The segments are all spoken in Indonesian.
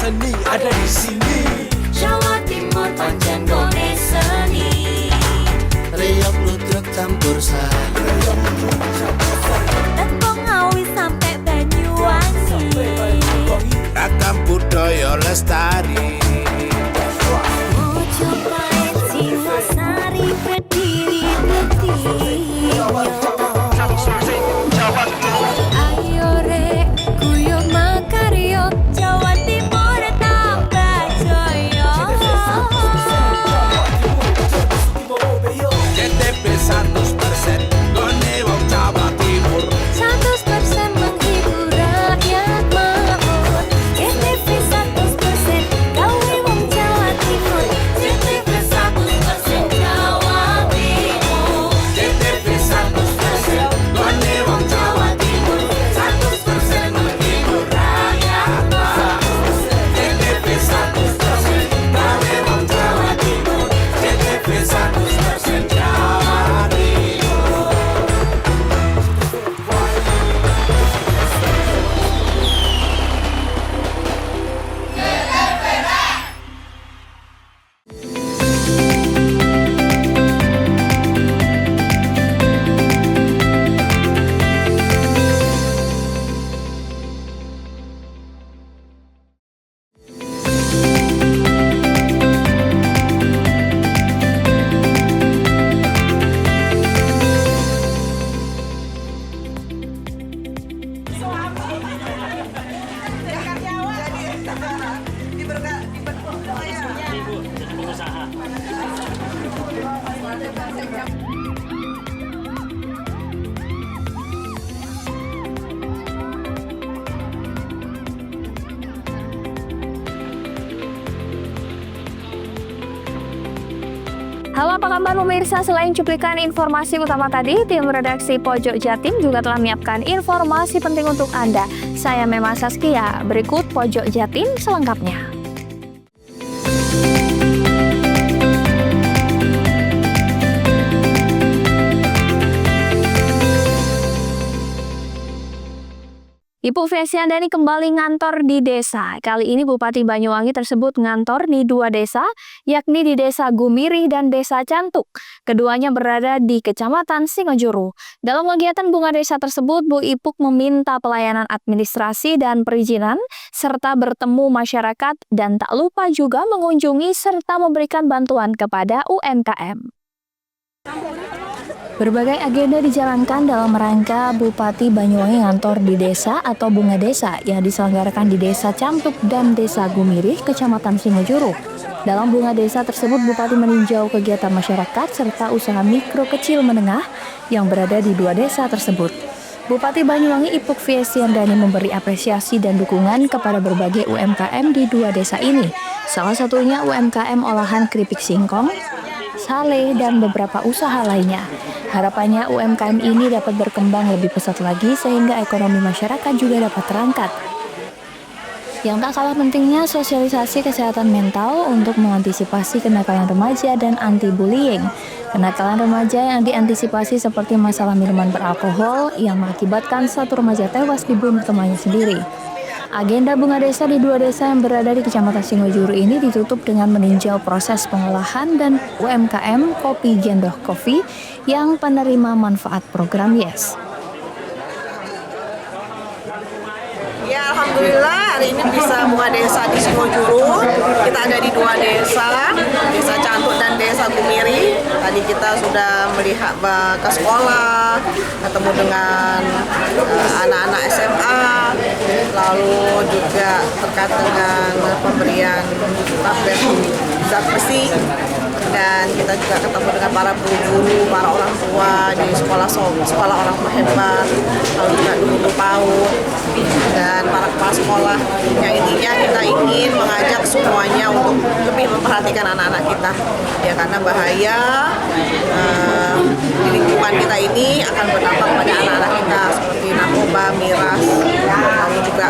seni ada di sini. Jawa Timur pancen gone seni. Riok ludruk campur sari. Tembung Ngawi sampai Banyuwangi. Ragam budaya lestari. Mojopahit Singosari berdiri berdiri. Ayo rek guyub makaryo Jawa Timur tambah jaya. KTP 100% gone wong Jawa Timur. 100% menghibur rakyat makmur. KTP 100% gawe wong Jawa Timur. KTP 100% Jawa Timur. KTP 100% gone wong Jawa Timur. 100% menghibur rakyat makmur. KTP 100% gawe wong Jawa Timur. KTP 100% Jawa Timur. Halo, apa kabar pemirsa? Selain cuplikan informasi utama tadi, tim redaksi Pojok Jatim juga telah menyiapkan informasi penting untuk Anda. Saya Mema Saskia, berikut Pojok Jatim selengkapnya. Ibu Fesyandani kembali ngantor di desa. Kali ini Bupati Banyuwangi tersebut ngantor di dua desa, yakni di Desa Gumirih dan Desa Cantuk. Keduanya berada di Kecamatan Singojuru. Dalam kegiatan Bunga Desa tersebut, Bu Ipuk meminta pelayanan administrasi dan perizinan, serta bertemu masyarakat, dan tak lupa juga mengunjungi serta memberikan bantuan kepada UMKM. Berbagai agenda dijalankan dalam rangka Bupati Banyuwangi ngantor di desa atau Bunga Desa yang diselenggarakan di Desa Cantuk dan Desa Gumirih, Kecamatan Singojuru. Dalam Bunga Desa tersebut, Bupati meninjau kegiatan masyarakat serta usaha mikro kecil menengah yang berada di dua desa tersebut. Bupati Banyuwangi Ipuk Fesyandani memberi apresiasi dan dukungan kepada berbagai UMKM di dua desa ini. Salah satunya UMKM olahan keripik singkong, sale, dan beberapa usaha lainnya. Harapannya UMKM ini dapat berkembang lebih pesat lagi sehingga ekonomi masyarakat juga dapat terangkat. Yang tak kalah pentingnya sosialisasi kesehatan mental untuk mengantisipasi kenakalan remaja dan anti-bullying. Kenakalan remaja yang diantisipasi seperti masalah minuman beralkohol yang mengakibatkan satu remaja tewas dibunuh temannya sendiri. Agenda Bunga Desa di dua desa yang berada di Kecamatan Singojuru ini ditutup dengan meninjau proses pengolahan dan UMKM Kopi Gendoh Coffee yang penerima manfaat program YES. Ya, alhamdulillah hari ini bisa Bunga Desa di Singojuru. Kita ada di dua desa, Desa Cantuk dan Desa Gumirih. Tadi kita sudah melihat ke sekolah, ketemu dengan anak-anak SMA, lalu juga terkait dengan pemberian tablet zat besi, dan kita juga ketemu dengan para guru, para orang tua di sekolah orang tua hebat, lalu juga guru PAUD dan para kepala sekolah. Yang intinya kita ingin mengajak semuanya untuk lebih memperhatikan anak-anak kita, ya, karena bahaya di lingkungan kita ini akan berdampak pada anak-anak kita seperti narkoba, miras, lalu juga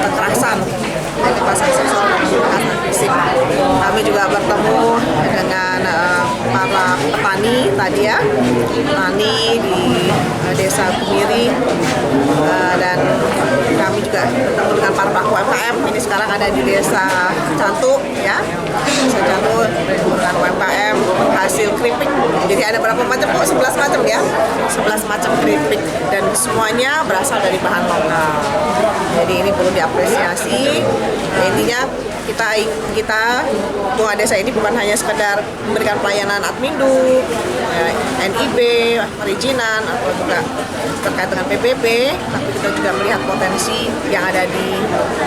kekerasan, seksual dan kekerasan fisik. Kami juga bertemu dengan para petani tadi, ya, petani di Desa Gumirih, dan kami juga bertemu dengan para pelaku UMKM. Ini sekarang ada di Desa Cantuk ya. Desa Cantuk dengan UMKM hasil keripik. Jadi ada berapa macam? 11 macam ya. 11 macam keripik dan semuanya berasal dari bahan lokal. Jadi ini perlu diapresiasi. Nah, intinya kita Bunga Desa ini bukan hanya sekedar memberikan pelayanan admindu, NIB, perizinan atau juga terkait dengan PBB, tapi kita juga melihat potensi yang ada di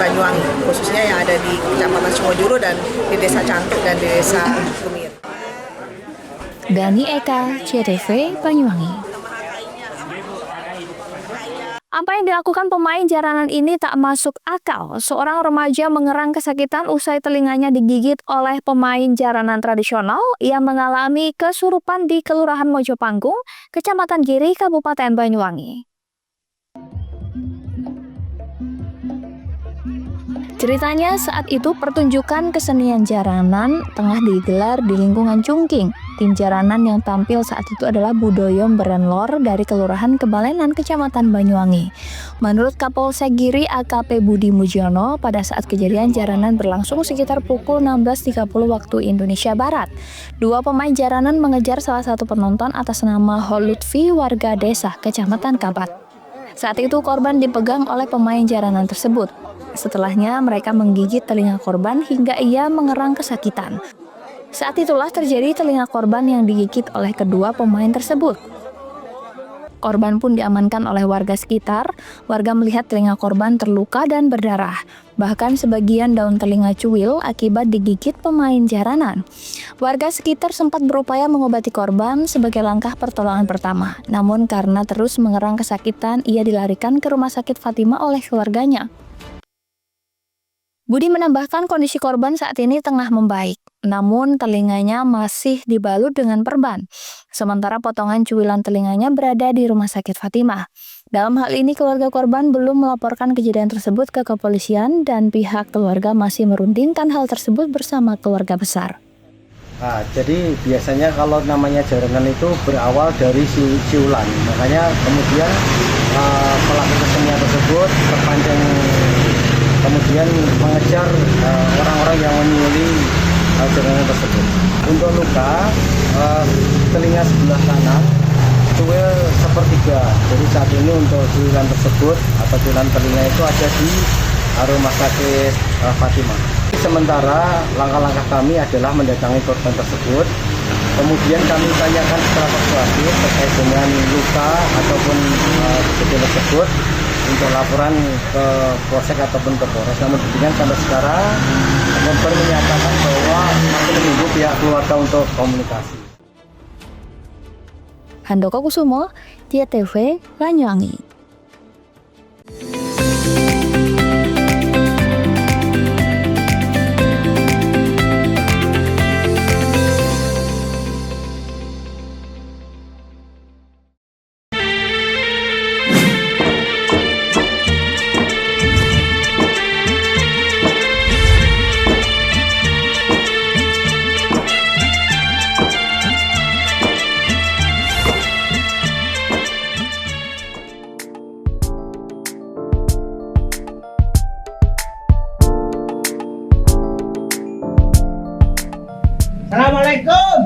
Banyuwangi, khususnya yang ada di Kecamatan Singojuru dan di Desa Cantuk dan di Desa Gumiri. Dani Eka, CTV Banyuwangi. Apa yang dilakukan pemain jaranan ini tak masuk akal. Seorang remaja mengerang kesakitan usai telinganya digigit oleh pemain jaranan tradisional yang mengalami kesurupan di Kelurahan Mojopanggung, Kecamatan Giri, Kabupaten Banyuwangi. Ceritanya saat itu pertunjukan kesenian jaranan tengah digelar di lingkungan Cungking. Tim jaranan yang tampil saat itu adalah Budoyom Berenlor dari Kelurahan Kebalenan, Kecamatan Banyuwangi. Menurut Kapolsek Giri AKP Budi Mujiono, pada saat kejadian jaranan berlangsung sekitar pukul 16.30 waktu Indonesia Barat. Dua pemain jaranan mengejar salah satu penonton atas nama Holutfi warga desa Kecamatan Kabat. Saat itu korban dipegang oleh pemain jaranan tersebut. Setelahnya mereka menggigit telinga korban hingga ia mengerang kesakitan. Saat itulah terjadi telinga korban yang digigit oleh kedua pemain tersebut. Korban pun diamankan oleh warga sekitar. Warga melihat telinga korban terluka dan berdarah. Bahkan sebagian daun telinga cuil akibat digigit pemain jaranan. Warga sekitar sempat berupaya mengobati korban sebagai langkah pertolongan pertama. Namun karena terus mengerang kesakitan, ia dilarikan ke Rumah Sakit Fatima oleh keluarganya. Budi menambahkan kondisi korban saat ini tengah membaik, namun telinganya masih dibalut dengan perban. Sementara potongan cuilan telinganya berada di Rumah Sakit Fatimah. Dalam hal ini keluarga korban belum melaporkan kejadian tersebut ke kepolisian dan pihak keluarga masih merundingkan hal tersebut bersama keluarga besar. Nah, jadi biasanya kalau namanya jaranan itu berawal dari ciulan, makanya kemudian pelaku kesenian tersebut terpancing kemudian mengejar orang-orang yang menyuli jaranan tersebut. Untuk luka, telinga sebelah kanan cuil sepertiga. Jadi saat ini untuk cuilan tersebut atau cuilan telinga itu ada di Rumah Sakit Fatimah. Sementara langkah-langkah kami adalah mendatangi korban tersebut. Kemudian kami tanyakan secara persuasif terkait dengan luka ataupun kejadian tersebut untuk laporan ke Polsek ataupun ke Polres. Namun demikian sampai sekarang korban menyatakan bahwa masih menunggu pihak keluarga untuk komunikasi. Handoko Kusumo, JTV Banyuwangi. Assalamualaikum.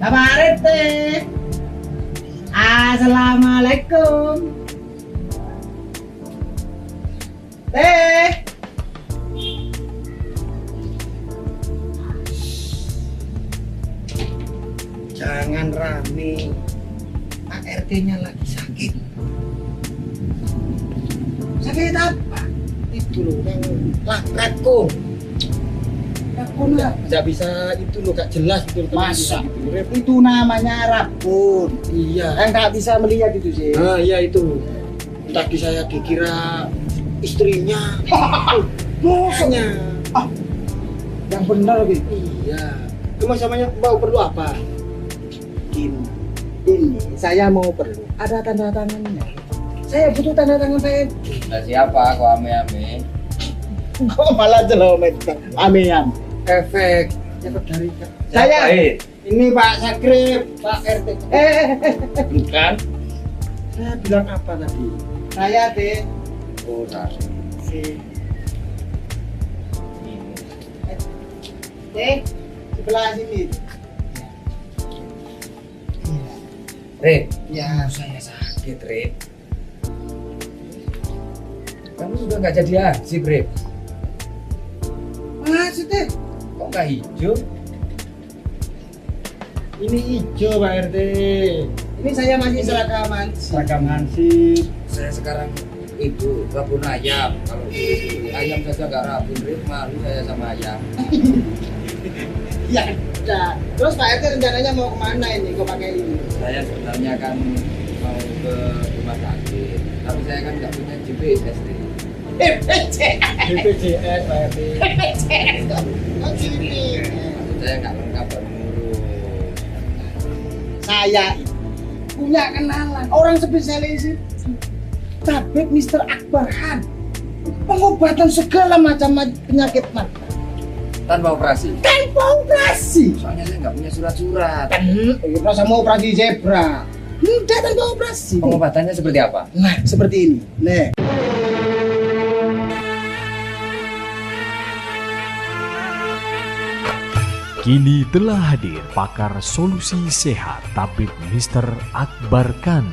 Kabar teh. Assalamualaikum. Teh. Jangan rame. Pak RT-nya lagi sakit. Sakit apa? Itu loh yang lakratku. Nggak bisa itu loh, gak jelas itu. Masa? Itu namanya rabun. Iya. Nggak bisa melihat itu sih. Ah iya itu. Tadi saya dikira istrinya. Bosnya. Yang benar gitu. Iya. Cuma samanya mau perlu apa? Ini saya mau perlu. Ada tanda tangannya. Saya butuh tanda tangan saya. Nah, siapa kok ame-ame? Kok malah jelomet ame-ame. Efek dari Saya ini Pak Sakrip, Pak RT. Bukan? saya bilang apa tadi? Saya deh. Oh, tadi. Si. Sebelah sini. Rip, Ya. saya sakit, Rip. Kamu sudah nggak jadi haji, Rip. Maksudnya? Kok nggak hijau? Ini hijau Pak RT. Ini saya masih seragam hansip. Saya sekarang itu kebun ayam. Kalau beli ayam saja nggak rapi, Rip. Malu saya sama ayam. Ya udah. Terus Pak RT rencananya mau kemana ini? Kok pakai ini? Saya sebenarnya kan mau ke rumah sakit, tapi saya kan nggak punya GPS, Rip. BPJS Pak RT. Oh gini. Maksud saya nggak lengkap baru ngurus. Saya ini punya kenalan orang spesialis itu. Tabib Mr. Akbar Khan. Pengobatan segala macam penyakit mata. Tanpa operasi. Tanpa operasi. Soalnya saya nggak punya surat-surat. Kita sama operasi zebra. Mudah tanpa operasi. Pengobatannya seperti apa? Nah, seperti ini. Nih. Kini telah hadir pakar solusi sehat Tabib Mr. Akbar Khan.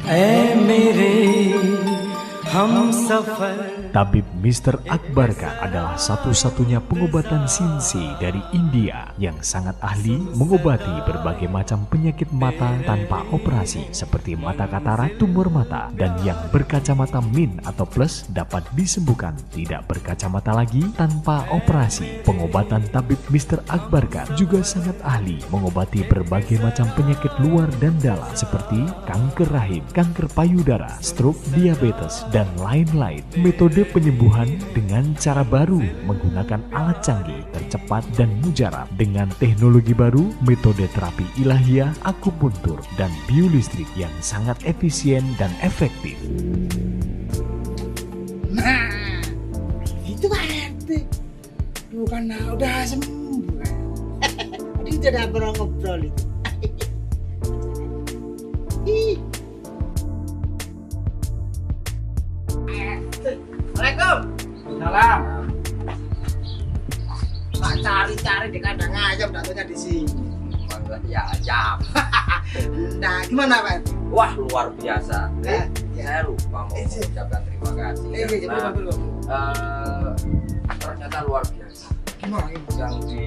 Tabib Mr. Akbar Khan adalah satu-satunya pengobatan sinsi dari India yang sangat ahli mengobati berbagai macam penyakit mata tanpa operasi seperti mata katarak, tumor mata, dan yang berkacamata min atau plus dapat disembuhkan tidak berkacamata lagi tanpa operasi. Pengobatan Tabib Mr. Akbar Khan juga sangat ahli mengobati berbagai macam penyakit luar dan dalam seperti kanker rahim, kanker payudara, stroke, diabetes, dan lain-lain. Metode penyembuhan dengan cara baru menggunakan alat canggih, tercepat dan mujarab dengan teknologi baru, metode terapi ilahiyah, akupuntur, dan biolistrik yang sangat efisien dan efektif. Nah, itu Pak RT. Bukan udah sembuh. Tadi kita udah pernah ngobrol itu. Ih. Assalamualaikum. Salam. Tak cari-cari di kandang ayam, datanya di sini. Ya ayam. Nah, gimana Pak RT? Wah luar biasa. Ya. Saya lupa mau mengucapkan terima kasih. Ternyata luar biasa. Gimana? Yang di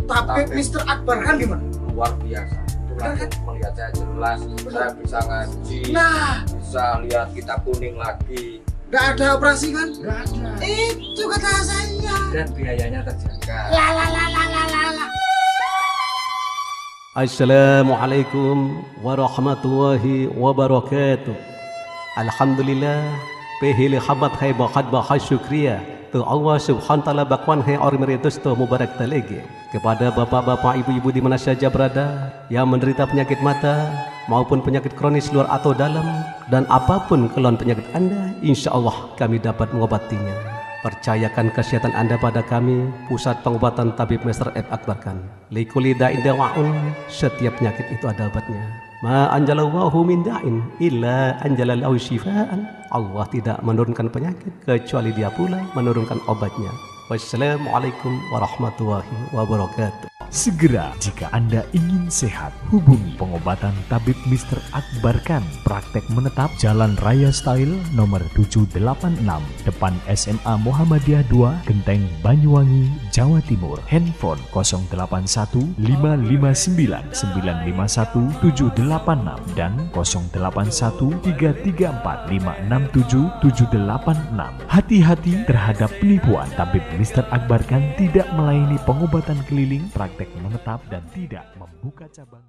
Tabib Mr. Akbar Khan gimana? luar biasa. Langsung melihat saya jelas, saya bisa ngaji, Nah, bisa lihat kitab kuning lagi, nggak ada operasi kan? Nggak ada. Itu kata saya. dan biayanya terjaga. Assalamualaikum warahmatullahi wabarakatuh. Alhamdulillah, pehili khabat hai bahat bahas syukriya. Tu Allah subhanahu wa ta'ala bakwan hai ormeritus tu mubarak talege. Kepada bapak-bapak, ibu-ibu di mana saja berada yang menderita penyakit mata maupun penyakit kronis luar atau dalam, dan apapun keluhan penyakit Anda, insya Allah kami dapat mengobatinya. Percayakan kesehatan Anda pada kami, Pusat Pengobatan Tabib Mr. Akbar Khan. Likuli da'in dawa'un, setiap penyakit itu ada obatnya. Ma anjalallahu min da'in illa anjalallahu syifaan. Allah tidak menurunkan penyakit kecuali Dia pula menurunkan obatnya. Wassalamualaikum warahmatullahi wabarakatuh. Segera jika Anda ingin sehat, hubungi pengobatan Tabib Mr. Akbar Khan. Praktek menetap Jalan Raya Style nomor 786, depan SMA Muhammadiyah 2, Genteng, Banyuwangi, Jawa Timur. Handphone 081 559 951 786 dan 081 334 567 786. Hati-hati terhadap penipuan. Tabib Mr. Akbar Khan tidak melayani pengobatan keliling, praktek menetap, dan tidak membuka cabang.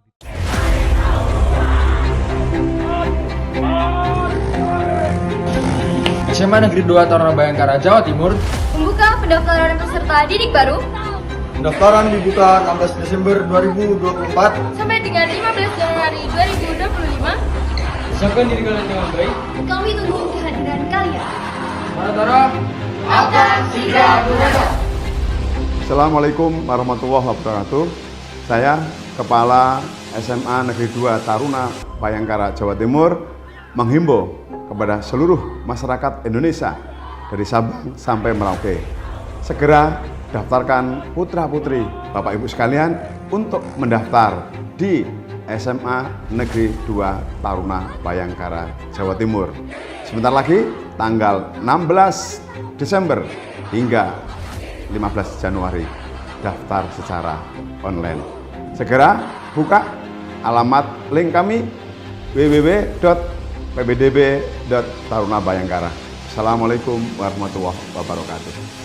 SMA Negeri 2 Taruna Bayangkara, Jawa Timur. Membuka pendaftaran peserta didik baru Pendaftaran dibuka 16 Desember 2024. sampai dengan 15 Januari 2025. Siapkan diri kalian dengan baik. Kami tunggu kehadiran kalian. Mana Tara? Akan segera berada. Assalamualaikum warahmatullahi wabarakatuh. Saya Kepala SMA Negeri 2 Taruna Bayangkara, Jawa Timur, menghimbau kepada seluruh masyarakat Indonesia dari Sabang sampai Merauke segera daftarkan putra-putri Bapak Ibu sekalian untuk mendaftar di SMA Negeri 2 Taruna Bayangkara, Jawa Timur. Sebentar lagi tanggal 16 Desember hingga 15 Januari daftar secara online. Segera buka alamat link kami www.pbdb.tarunabayangkara. Assalamualaikum warahmatullahi wabarakatuh.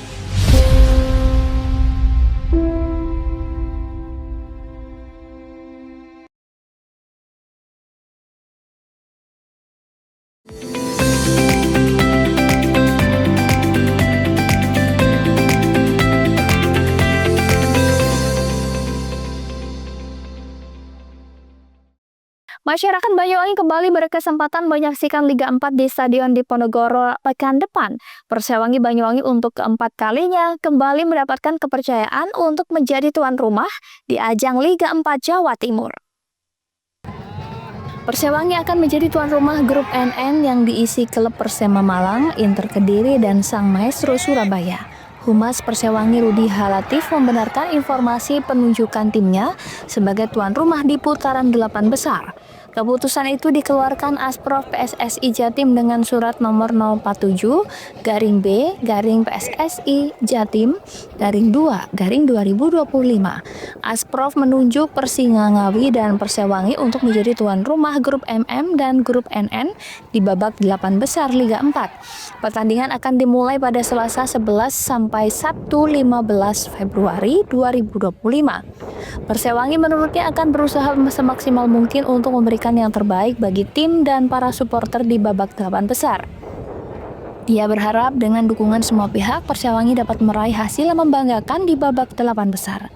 Masyarakat Banyuwangi kembali berkesempatan menyaksikan Liga 4 di Stadion Diponegoro pekan depan. Persewangi Banyuwangi untuk keempat kalinya kembali mendapatkan kepercayaan untuk menjadi tuan rumah di ajang Liga 4 Jawa Timur. Persewangi akan menjadi tuan rumah grup NN yang diisi klub Persema Malang, Inter Kediri, dan Sang Maestro Surabaya. Humas Persewangi Rudi Halatif membenarkan informasi penunjukan timnya sebagai tuan rumah di putaran 8 besar. Keputusan itu dikeluarkan Asprof PSSI Jatim dengan surat nomor 047-B-PSSI Jatim _2-2025. Asprof menunjuk Persingangawi dan Persewangi untuk menjadi tuan rumah grup MM dan grup NN di babak 8 besar Liga 4. Pertandingan akan dimulai pada Selasa 11 sampai Sabtu 15 Februari 2025. Persewangi menurutnya akan berusaha semaksimal mungkin untuk memberikan yang terbaik bagi tim dan para supporter di babak 8 besar. Ia berharap dengan dukungan semua pihak, Persewangi dapat meraih hasil yang membanggakan di babak 8 besar.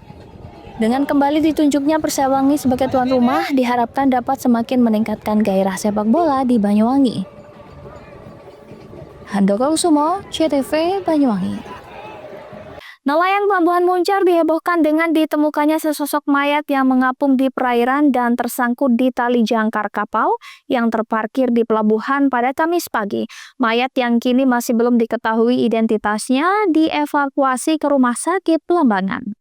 Dengan kembali ditunjuknya Persewangi sebagai tuan rumah, diharapkan dapat semakin meningkatkan gairah sepak bola di Banyuwangi. Handoko Kusumo, CTV Banyuwangi. Nelayan Pelabuhan Muncar dihebohkan dengan ditemukannya sesosok mayat yang mengapung di perairan dan tersangkut di tali jangkar kapal yang terparkir di pelabuhan pada Kamis pagi. Mayat yang kini masih belum diketahui identitasnya dievakuasi ke Rumah Sakit Belambangan.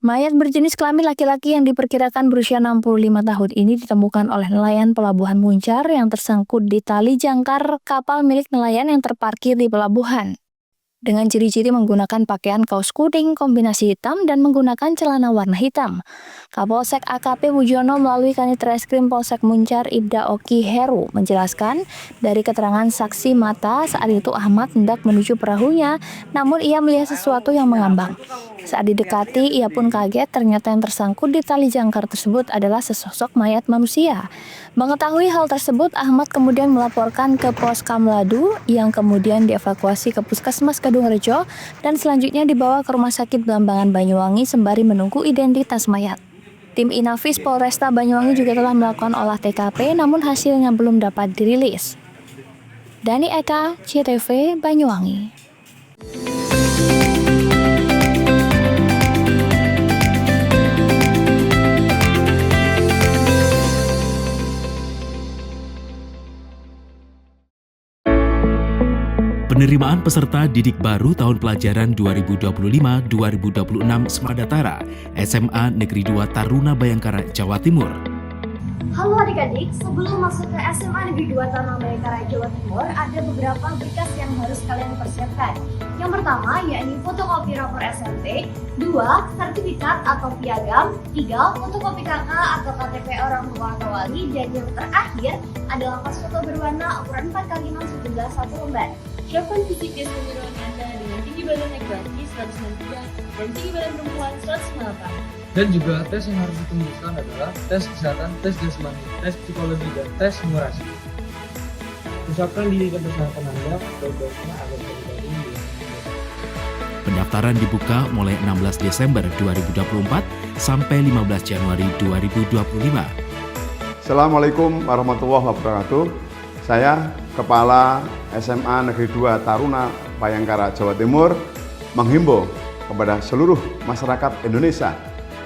Mayat berjenis kelamin laki-laki yang diperkirakan berusia 65 tahun ini ditemukan oleh nelayan Pelabuhan Muncar yang tersangkut di tali jangkar kapal milik nelayan yang terparkir di pelabuhan. Dengan ciri-ciri menggunakan pakaian kaos kuning kombinasi hitam dan menggunakan celana warna hitam. Kapolsek AKP Wujono melalui Kanit Reskrim Polsek Muncar Ibda Oki Heru menjelaskan dari keterangan saksi mata saat itu Ahmad hendak menuju perahunya, namun ia melihat sesuatu yang mengambang. Saat didekati, ia pun kaget ternyata yang tersangkut di tali jangkar tersebut adalah sesosok mayat manusia. Mengetahui hal tersebut, Ahmad kemudian melaporkan ke Pos Kamladu yang kemudian dievakuasi ke Puskesmas Kedungrejo dan selanjutnya dibawa ke Rumah Sakit Belambangan Banyuwangi sembari menunggu identitas mayat. Tim Inafis Polresta Banyuwangi juga telah melakukan olah TKP namun hasilnya belum dapat dirilis. Dani Eka, CTV Banyuwangi. Penerimaan peserta didik baru tahun pelajaran 2025-2026 Semadatara SMA Negeri 2 Taruna Bayangkara, Jawa Timur. Halo adik-adik, sebelum masuk ke SMA Negeri 2 Taruna Bayangkara, Jawa Timur, ada beberapa berkas yang harus kalian persiapkan. Yang pertama, yakni fotokopi rapor SMP, 2. sertifikat atau piagam, 3. fotokopi KK atau KTP orang tua atau wali, dan yang terakhir adalah pas foto berwarna ukuran 4x6 sejumlah 1 lembar. Siapkan fisik dan kejuruan Anda dengan tinggi badan laki-laki 193 dan tinggi badan perempuan 198. Dan juga tes yang harus ditembuskan adalah tes kesehatan, tes jasmani, tes psikologi, dan tes simulasi. Usahakan diri dan kesehatan Anda baik-baiknya agar terjadi. Pendaftaran dibuka mulai 16 Desember 2024 sampai 15 Januari 2025. Assalamualaikum warahmatullahi wabarakatuh. Saya Kepala SMA Negeri 2 Taruna Bayangkara, Jawa Timur menghimbau kepada seluruh masyarakat Indonesia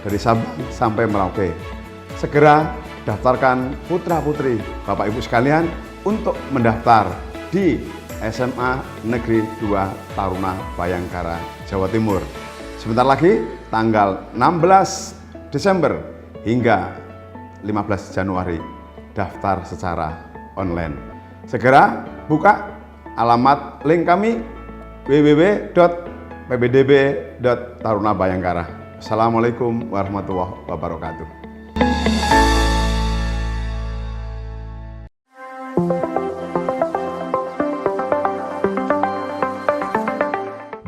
dari Sabang sampai Merauke. Segera daftarkan putra-putri Bapak Ibu sekalian untuk mendaftar di SMA Negeri 2 Taruna Bayangkara, Jawa Timur. Sebentar lagi tanggal 16 Desember hingga 15 Januari daftar secara online. Segera buka alamat link kami www.pbdb.tarunabayangkara. Assalamualaikum warahmatullahi wabarakatuh.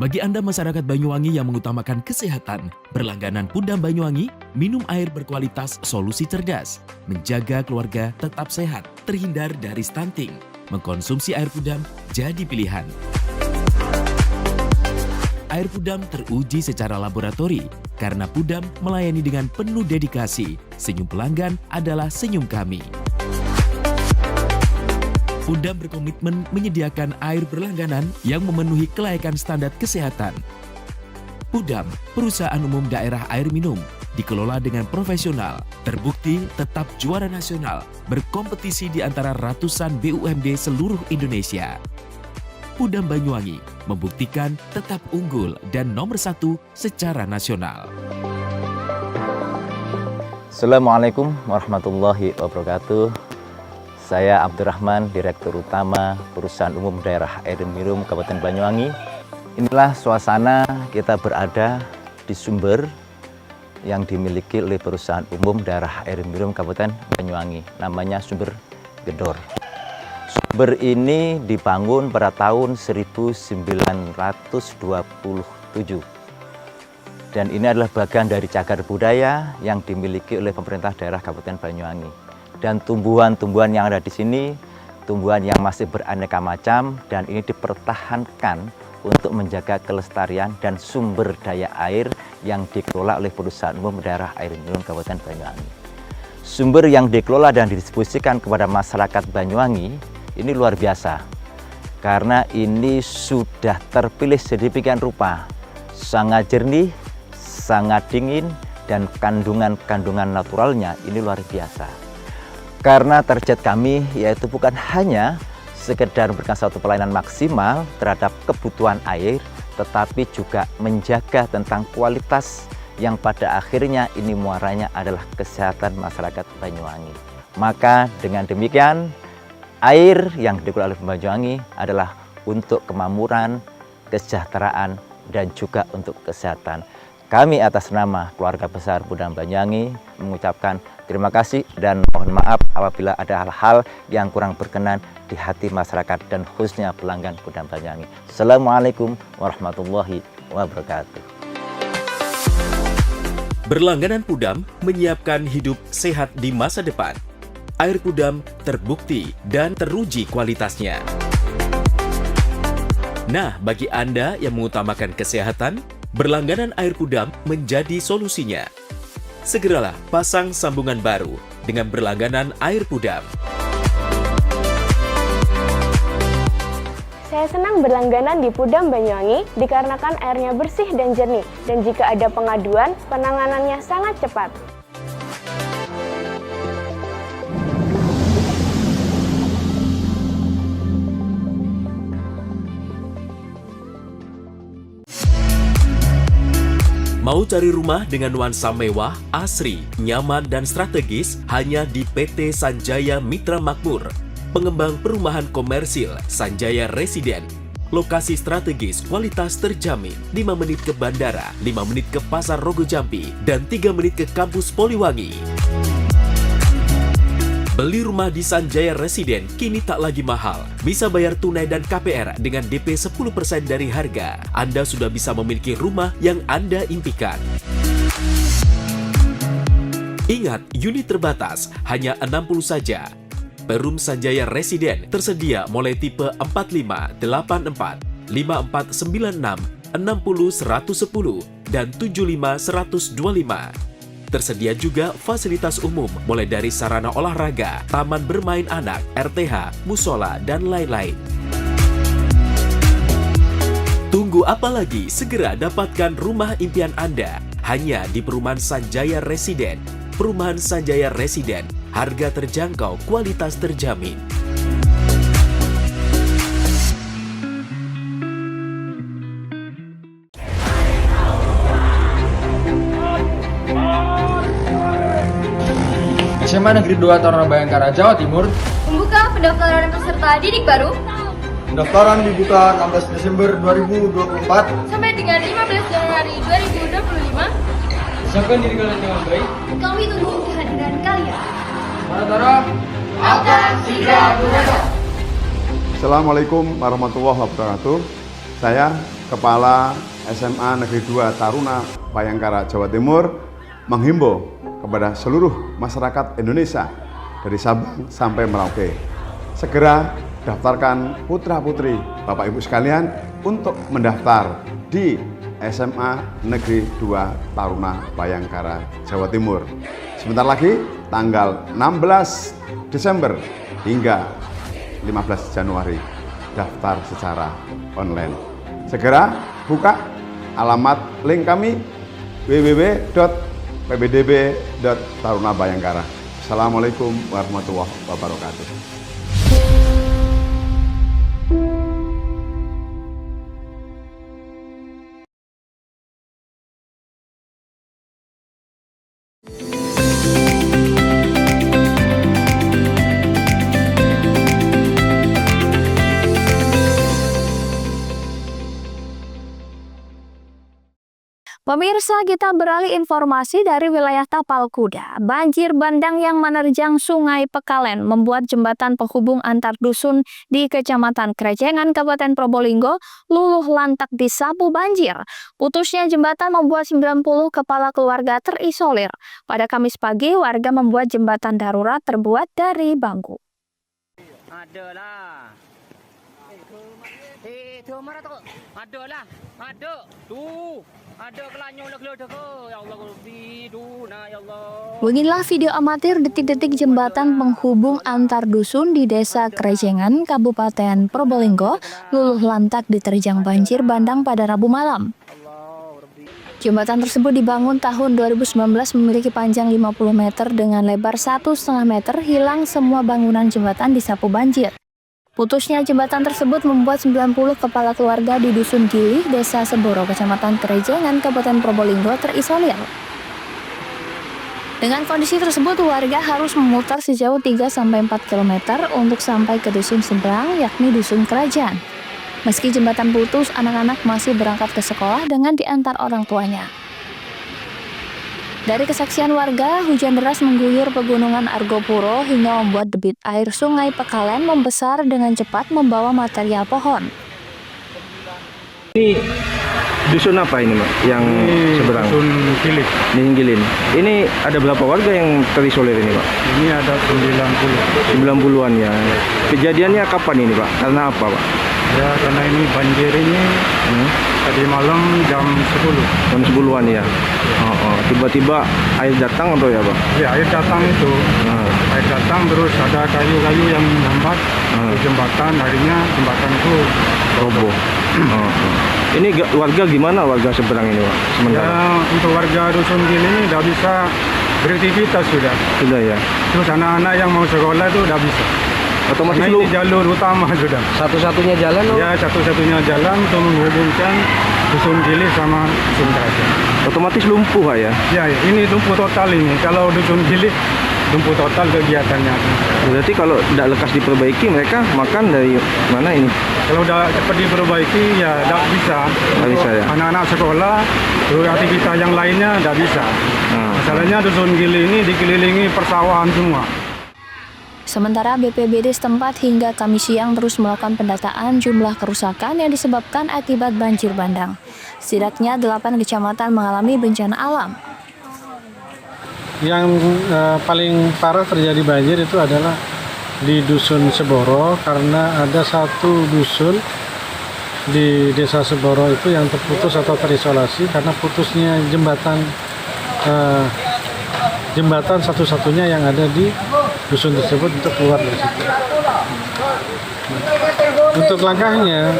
Bagi Anda masyarakat Banyuwangi yang mengutamakan kesehatan, berlangganan Pudam Banyuwangi, minum air berkualitas solusi cerdas, menjaga keluarga tetap sehat, terhindar dari stunting. Mengkonsumsi air Pudam jadi pilihan. Air Pudam teruji secara laboratori karena Pudam melayani dengan penuh dedikasi. Senyum pelanggan adalah senyum kami. Pudam berkomitmen menyediakan air berlangganan yang memenuhi kelayakan standar kesehatan. Pudam, perusahaan umum daerah air minum, dikelola dengan profesional, terbukti tetap juara nasional, berkompetisi di antara ratusan BUMD seluruh Indonesia. Pudam Banyuwangi membuktikan tetap unggul dan nomor 1 secara nasional. Assalamualaikum warahmatullahi wabarakatuh. Saya Abdurrahman, Direktur Utama Perusahaan Umum Daerah Air Minum Kabupaten Banyuwangi. Inilah suasana kita berada di sumber yang dimiliki oleh Perusahaan Umum Daerah Air Minum Kabupaten Banyuwangi. Namanya Sumber Gedor. Sumber ini dibangun pada tahun 1927. Dan ini adalah bagian dari cagar budaya yang dimiliki oleh pemerintah daerah Kabupaten Banyuwangi. Dan tumbuhan-tumbuhan yang ada di sini, tumbuhan yang masih beraneka macam, dan ini dipertahankan untuk menjaga kelestarian dan sumber daya air yang dikelola oleh Perusahaan Umum Daerah Air Minum Kabupaten Banyuwangi. Sumber yang dikelola dan didistribusikan kepada masyarakat Banyuwangi ini luar biasa, karena ini sudah terpilih sedemikian rupa, sangat jernih, sangat dingin, dan kandungan-kandungan naturalnya ini luar biasa. Karena target kami yaitu bukan hanya sekedar memberikan suatu pelayanan maksimal terhadap kebutuhan air, tetapi juga menjaga tentang kualitas yang pada akhirnya ini muaranya adalah kesehatan masyarakat Banyuwangi. Maka dengan demikian, air yang dikelola oleh Banyuwangi adalah untuk kemakmuran, kesejahteraan, dan juga untuk kesehatan. Kami atas nama keluarga besar Pudam Banyuwangi mengucapkan terima kasih dan mohon maaf apabila ada hal-hal yang kurang berkenan di hati masyarakat dan khususnya pelanggan Pudam Banyuwangi. Assalamualaikum warahmatullahi wabarakatuh. Berlangganan Pudam menyiapkan hidup sehat di masa depan. Air Pudam terbukti dan teruji kualitasnya. Nah, bagi Anda yang mengutamakan kesehatan, berlangganan air Pudam menjadi solusinya. Segeralah pasang sambungan baru dengan berlangganan air Pudam. Saya senang berlangganan di Pudam Banyuwangi dikarenakan airnya bersih dan jernih, dan jika ada pengaduan, penanganannya sangat cepat. Mau cari rumah dengan nuansa mewah, asri, nyaman, dan strategis hanya di PT Sanjaya Mitra Makmur. Pengembang perumahan komersil Sanjaya Residen. Lokasi strategis, kualitas terjamin. 5 menit ke bandara, 5 menit ke Pasar Rogo Jampi, dan 3 menit ke kampus Poliwangi. Beli rumah di Sanjaya Residen kini tak lagi mahal. Bisa bayar tunai dan KPR dengan DP 10% dari harga. Anda sudah bisa memiliki rumah yang Anda impikan. Ingat, unit terbatas, hanya 60 saja. Perum Sanjaya Residen tersedia mulai tipe 45, 84, 5496, 60 110, dan 75 125. Tersedia juga fasilitas umum mulai dari sarana olahraga, taman bermain anak, RTH, musola, dan lain-lain. Tunggu apa lagi? Segera dapatkan rumah impian Anda hanya di Perumahan Sanjaya Residen. Perumahan Sanjaya Residen, harga terjangkau, kualitas terjamin. SMA Negeri 2 Taruna Bayangkara, Jawa Timur Membuka pendaftaran peserta didik baru pendaftaran dibuka 16 Desember 2024 sampai dengan 15 Januari 2025. Siapkan diri kalian dengan baik. Kami tunggu kehadiran kalian. Para Tara akan segera berada. Assalamualaikum warahmatullahi wabarakatuh. Saya Kepala SMA Negeri 2 Taruna Bayangkara, Jawa Timur menghimbau kepada seluruh masyarakat Indonesia dari Sabang sampai Merauke, segera daftarkan putra-putri Bapak Ibu sekalian untuk mendaftar di SMA Negeri 2 Taruna Bayangkara, Jawa Timur. Sebentar lagi tanggal 16 Desember hingga 15 Januari daftar secara online. Segera buka alamat link kami www.pbdb.tarunabayangkara. Assalamualaikum warahmatullahi wabarakatuh. Pemirsa, kita beralih informasi dari wilayah Tapal Kuda. Banjir bandang yang menerjang Sungai Pekalen membuat jembatan penghubung antar dusun di Kecamatan Krejengan, Kabupaten Probolinggo, luluh lantak disapu banjir. Putusnya jembatan membuat 90 kepala keluarga terisolir. Pada Kamis pagi, warga membuat jembatan darurat terbuat dari bambu. Adalah. Adalah. Ada. Tuh. Ada kelanyo lagi ke. Ya Allah, ya Allah. Beginilah video amatir detik-detik jembatan penghubung antar dusun di Desa Krejengan, Kabupaten Probolinggo, luluh lantak diterjang banjir bandang pada Rabu malam. Jembatan tersebut dibangun tahun 2019, memiliki panjang 50 meter dengan lebar 1,5 meter, hilang semua bangunan jembatan disapu banjir. Putusnya jembatan tersebut membuat 90 kepala keluarga di Dusun Gilih, Desa Seboro, Kecamatan Krejengan, Kabupaten Probolinggo terisolir. Dengan kondisi tersebut, warga harus memutar sejauh 3-4 km untuk sampai ke dusun seberang, yakni Dusun Kerajaan. Meski jembatan putus, anak-anak masih berangkat ke sekolah dengan diantar orang tuanya. Dari kesaksian warga, hujan deras mengguyur pegunungan Argopuro hingga membuat debit air Sungai Pekalen membesar dengan cepat membawa material pohon. Ini dusun apa ini, Mbak? Yang seberang? Dusun Gilin. Gilin. Ini ada berapa warga yang terisolir ini, Pak? Ini ada 90. 90-an ya. Kejadiannya kapan ini, Pak? Karena apa, Pak? Ya, karena ini banjir ini tadi malam jam 10. Jam 10-an ya? Tiba-tiba air datang atau ya, Pak? Ya, air datang itu. Air datang terus ada kayu-kayu yang menyambat di jembatan, akhirnya jembatan itu roboh. Ini warga gimana, warga seberang ini, Pak? Sementara? Ya, untuk warga Dusun Gilin ini udah bisa beraktivitas sudah. Sudah ya? Terus anak-anak yang mau sekolah itu udah bisa. Otomatis ini jalur utama sudah. Satu-satunya jalan? Ya, satu-satunya jalan untuk menghubungkan Dusun Gilih sama Dusun Kerajaan. Otomatis lumpuh, Pak ya? Ya, ini lumpuh total ini. Kalau Dusun Gilih lumpuh total kegiatannya. Berarti kalau tidak lekas diperbaiki, mereka makan dari mana ini? Kalau udah cepat diperbaiki ya tidak bisa. Tidak bisa ya? Anak-anak sekolah, terus aktivitas yang lainnya tidak bisa. Masalahnya Dusun Gilih ini dikelilingi persawahan semua. Sementara BPBD setempat hingga Kamis siang terus melakukan pendataan jumlah kerusakan yang disebabkan akibat banjir bandang. Setidaknya 8 kecamatan mengalami bencana alam. Yang paling parah terjadi banjir itu adalah di Dusun Seboro, karena ada satu dusun di Desa Seboro itu yang terputus atau terisolasi karena putusnya jembatan satu-satunya yang ada di dusun tersebut untuk keluar dari situ. Untuk langkahnya,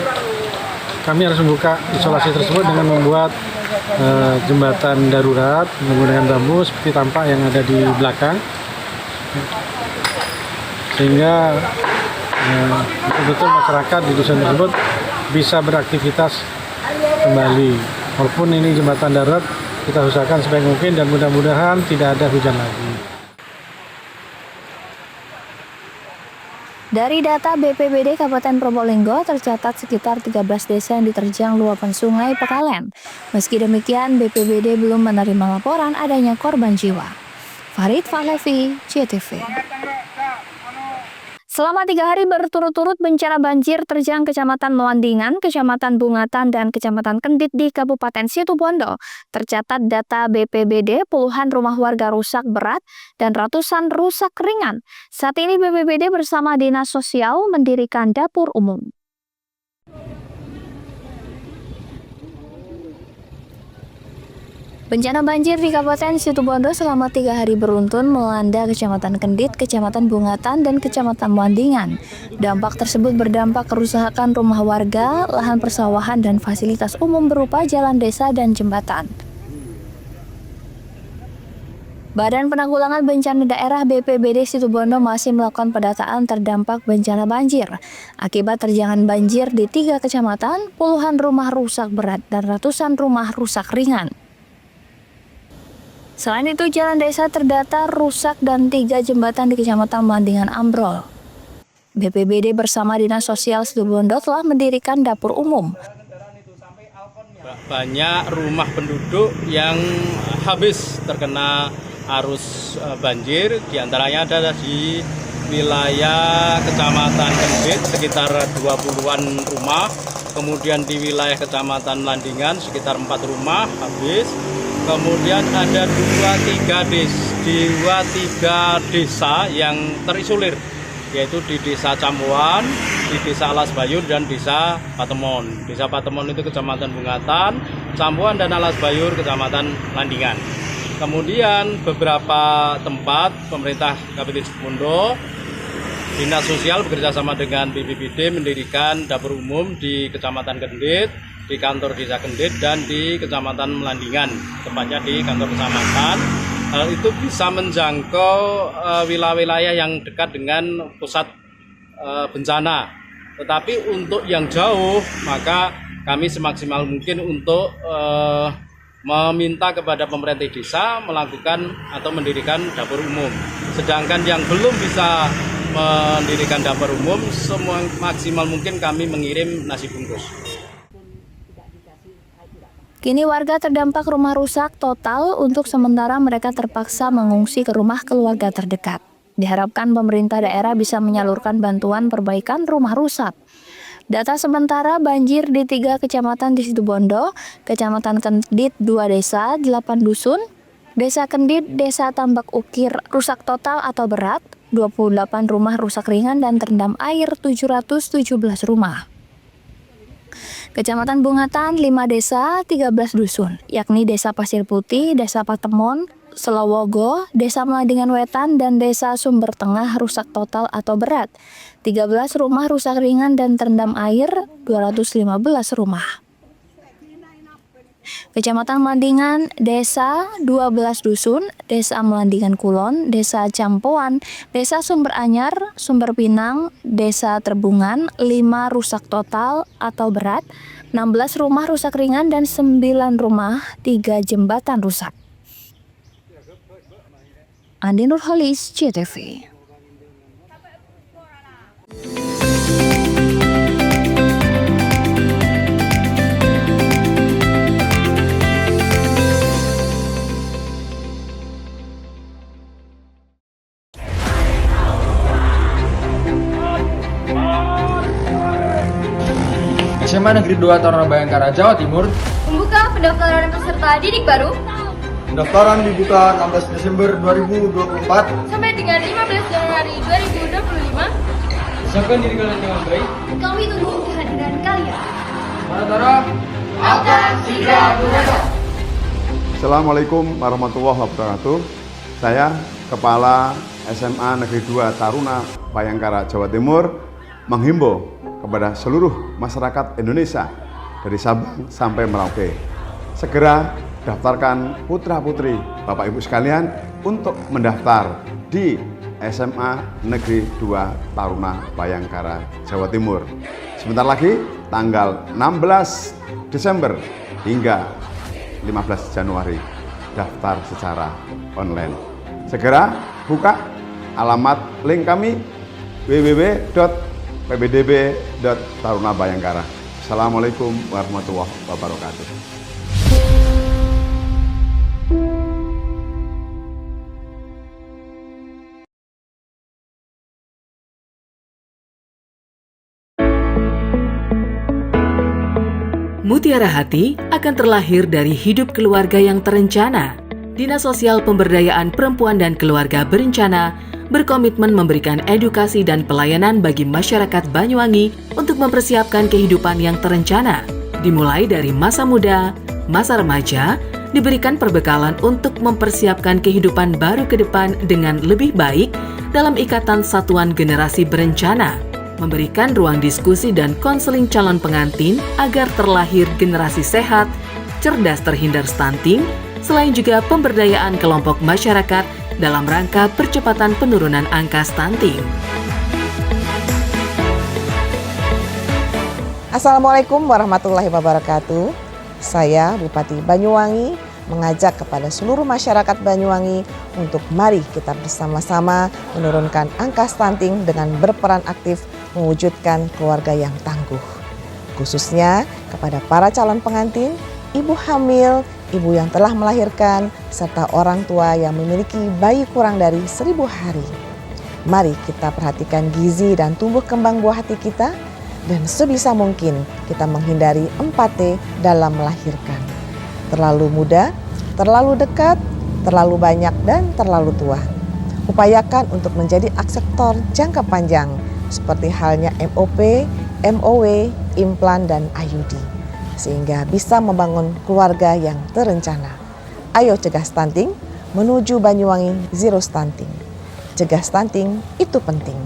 kami harus membuka isolasi tersebut dengan membuat jembatan darurat menggunakan bambu seperti tampak yang ada di belakang, sehingga betul-betul masyarakat di dusun tersebut bisa beraktivitas kembali. Walaupun ini jembatan darurat, kita usahakan sebaik mungkin dan mudah-mudahan tidak ada hujan lagi. Dari data BPBD Kabupaten Probolinggo, tercatat sekitar 13 desa yang diterjang luapan sungai Pekalen. Meski demikian, BPBD belum menerima laporan adanya korban jiwa. Farid Fahlevi, JTV. Selama 3 hari berturut-turut bencana banjir terjang Kecamatan Melandingan, Kecamatan Bungatan, dan Kecamatan Kendit di Kabupaten Situbondo. Tercatat data BPBD, puluhan rumah warga rusak berat dan ratusan rusak ringan. Saat ini BPBD bersama Dinas Sosial mendirikan dapur umum. Bencana banjir di Kabupaten Situbondo selama 3 hari beruntun melanda Kecamatan Kendit, Kecamatan Bungatan, dan Kecamatan Melandingan. Dampak tersebut berdampak kerusakan rumah warga, lahan persawahan, dan fasilitas umum berupa jalan desa dan jembatan. Badan Penanggulangan Bencana Daerah BPBD Situbondo masih melakukan pendataan terdampak bencana banjir. Akibat terjangan banjir di 3 kecamatan, puluhan rumah rusak berat dan ratusan rumah rusak ringan. Selain itu, jalan desa terdata rusak dan 3 jembatan di Kecamatan Melandingan ambrol. BPBD bersama Dinas Sosial Situbondo telah mendirikan dapur umum. Banyak rumah penduduk yang habis terkena arus banjir, diantaranya ada di wilayah Kecamatan Kendit sekitar 20-an rumah, kemudian di wilayah Kecamatan Melandingan sekitar 4 rumah habis. Kemudian ada 2-3 desa yang terisolir, yaitu di Desa Campuan, di Desa Alas Bayur, dan Desa Patemon. Desa Patemon itu Kecamatan Bungatan, Campuan dan Alas Bayur Kecamatan Melandingan. Kemudian beberapa tempat pemerintah Kabupaten Situbondo, Dinas Sosial bekerjasama dengan BPBD mendirikan dapur umum di Kecamatan Kendit, di kantor Desa Kendit, dan di Kecamatan Melandingan, tepatnya di kantor kecamatan. Hal itu bisa menjangkau wilayah-wilayah yang dekat dengan pusat bencana. Tetapi untuk yang jauh, maka kami semaksimal mungkin untuk meminta kepada pemerintah desa melakukan atau mendirikan dapur umum. Sedangkan yang belum bisa mendirikan dapur umum, semua maksimal mungkin kami mengirim nasi bungkus. Kini warga terdampak rumah rusak total, untuk sementara mereka terpaksa mengungsi ke rumah keluarga terdekat. Diharapkan pemerintah daerah bisa menyalurkan bantuan perbaikan rumah rusak. Data sementara banjir di 3 kecamatan di Situbondo, Kecamatan Kendit 2 desa, 8 dusun, Desa Kendit, Desa Tambak Ukir rusak total atau berat, 28 rumah rusak ringan dan terendam air 717 rumah. Kecamatan Bungatan 5 desa, 13 dusun, yakni Desa Pasir Putih, Desa Patemon, Selowogo, Desa Melandingan Wetan, dan Desa Sumber Tengah rusak total atau berat. 13 rumah rusak ringan dan terendam air 215 rumah. Kecamatan Melandingan, Desa 12 dusun, Desa Melandingan Kulon, Desa Campuan, Desa Sumber Anyar, Sumber Pinang, Desa Terbungan, 5 rusak total atau berat, 16 rumah rusak ringan dan 9 rumah, 3 jembatan rusak. Andi Nurholis, JTV. SMA Negeri 2 Taruna Bayangkara, Jawa Timur Membuka pendaftaran peserta didik baru. Pendaftaran dibuka 16 Desember 2024 Sampai dengan 15 Januari 2025. Siapkan diri kalian dengan baik. Kami tunggu kehadiran kalian. Para Tara akan segera berangkat. Assalamualaikum warahmatullahi wabarakatuh. Saya Kepala SMA Negeri 2 Taruna Bayangkara, Jawa Timur menghimbau kepada seluruh masyarakat Indonesia dari Sabang sampai Merauke, segera daftarkan putra-putri Bapak Ibu sekalian untuk mendaftar di SMA Negeri 2 Taruna Bayangkara, Jawa Timur. Sebentar lagi tanggal 16 Desember hingga 15 Januari daftar secara online. Segera buka alamat link kami www.pbdb.tarunabayangkara. Assalamualaikum warahmatullahi wabarakatuh. Mutiara Hati akan terlahir dari hidup keluarga yang terencana. Dinas Sosial Pemberdayaan Perempuan dan Keluarga Berencana berkomitmen memberikan edukasi dan pelayanan bagi masyarakat Banyuwangi untuk mempersiapkan kehidupan yang terencana. Dimulai dari masa muda, masa remaja, diberikan perbekalan untuk mempersiapkan kehidupan baru ke depan dengan lebih baik dalam ikatan satuan generasi berencana. Memberikan ruang diskusi dan konseling calon pengantin agar terlahir generasi sehat, cerdas terhindar stunting, selain juga pemberdayaan kelompok masyarakat dalam rangka percepatan penurunan angka stunting. Assalamualaikum warahmatullahi wabarakatuh. Saya Bupati Banyuwangi mengajak kepada seluruh masyarakat Banyuwangi untuk mari kita bersama-sama menurunkan angka stunting dengan berperan aktif mewujudkan keluarga yang tangguh. Khususnya kepada para calon pengantin, ibu hamil, ibu yang telah melahirkan, serta orang tua yang memiliki bayi kurang dari 1000 hari. Mari kita perhatikan gizi dan tumbuh kembang buah hati kita, dan sebisa mungkin kita menghindari 4T dalam melahirkan. Terlalu muda, terlalu dekat, terlalu banyak, dan terlalu tua. Upayakan untuk menjadi akseptor jangka panjang, seperti halnya MOP, MOW, implan, dan IUD, sehingga bisa membangun keluarga yang terencana. Ayo cegah stunting, menuju Banyuwangi Zero Stunting. Cegah stunting itu penting.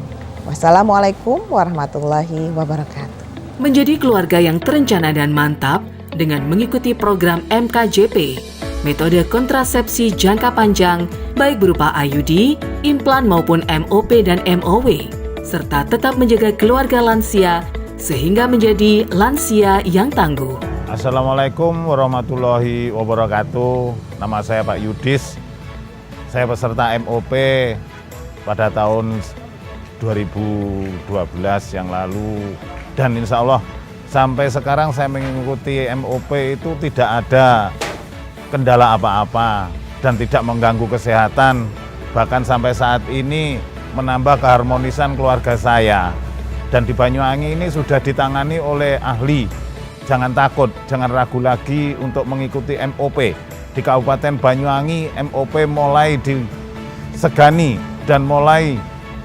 Wassalamualaikum warahmatullahi wabarakatuh. Menjadi keluarga yang terencana dan mantap dengan mengikuti program MKJP, metode kontrasepsi jangka panjang, baik berupa IUD, implan maupun MOP dan MOW, serta tetap menjaga keluarga lansia sehingga menjadi lansia yang tangguh. Assalamualaikum warahmatullahi wabarakatuh. Nama saya Pak Yudis. Saya peserta MOP pada tahun 2012 yang lalu. Dan insya Allah sampai sekarang saya mengikuti MOP itu tidak ada kendala apa-apa dan tidak mengganggu kesehatan. Bahkan sampai saat ini menambah keharmonisan keluarga saya. Dan di Banyuwangi ini sudah ditangani oleh ahli. Jangan takut, jangan ragu lagi untuk mengikuti MOP. Di Kabupaten Banyuwangi, MOP mulai disegani dan mulai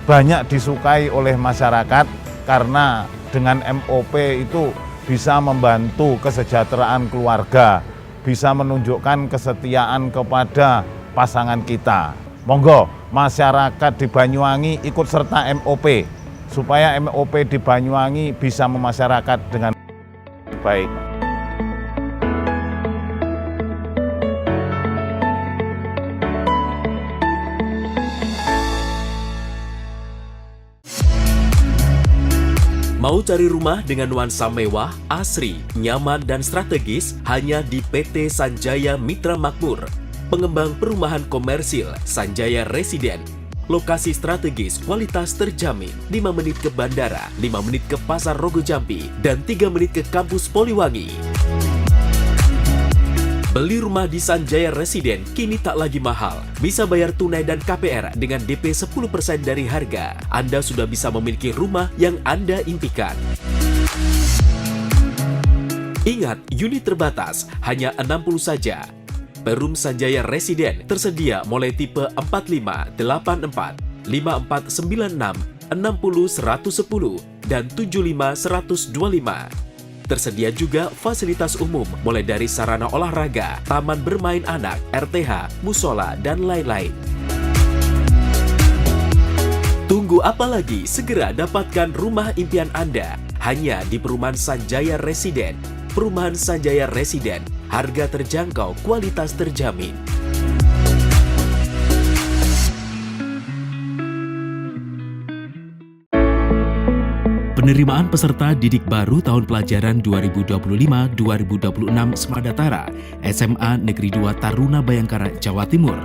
banyak disukai oleh masyarakat karena dengan MOP itu bisa membantu kesejahteraan keluarga, bisa menunjukkan kesetiaan kepada pasangan kita. Monggo masyarakat di Banyuwangi ikut serta MOP supaya MOP di Banyuwangi bisa memasyarakat dengan baik. Mau cari rumah dengan nuansa mewah, asri, nyaman, dan strategis hanya di PT Sanjaya Mitra Makmur. Pengembang perumahan komersil Sanjaya Residen. Lokasi strategis, kualitas terjamin. 5 menit ke bandara, 5 menit ke Pasar Rogo Jampi, dan 3 menit ke kampus Poliwangi. Beli rumah di Sanjaya Residen kini tak lagi mahal. Bisa bayar tunai dan KPR dengan DP 10% dari harga. Anda sudah bisa memiliki rumah yang Anda impikan. Ingat, unit terbatas, hanya 60 saja. Perum Sanjaya Residen tersedia mulai tipe 45, 84, 5496, 60 110, dan 75 125. Tersedia juga fasilitas umum mulai dari sarana olahraga, taman bermain anak, RTH, musola, dan lain-lain. Tunggu apa lagi? Segera dapatkan rumah impian Anda hanya di Perumahan Sanjaya Residen. Perumahan Sanjaya Residen, harga terjangkau, kualitas terjamin. Penerimaan peserta didik baru tahun pelajaran 2025-2026 Semadatara SMA Negeri 2 Taruna Bayangkara, Jawa Timur.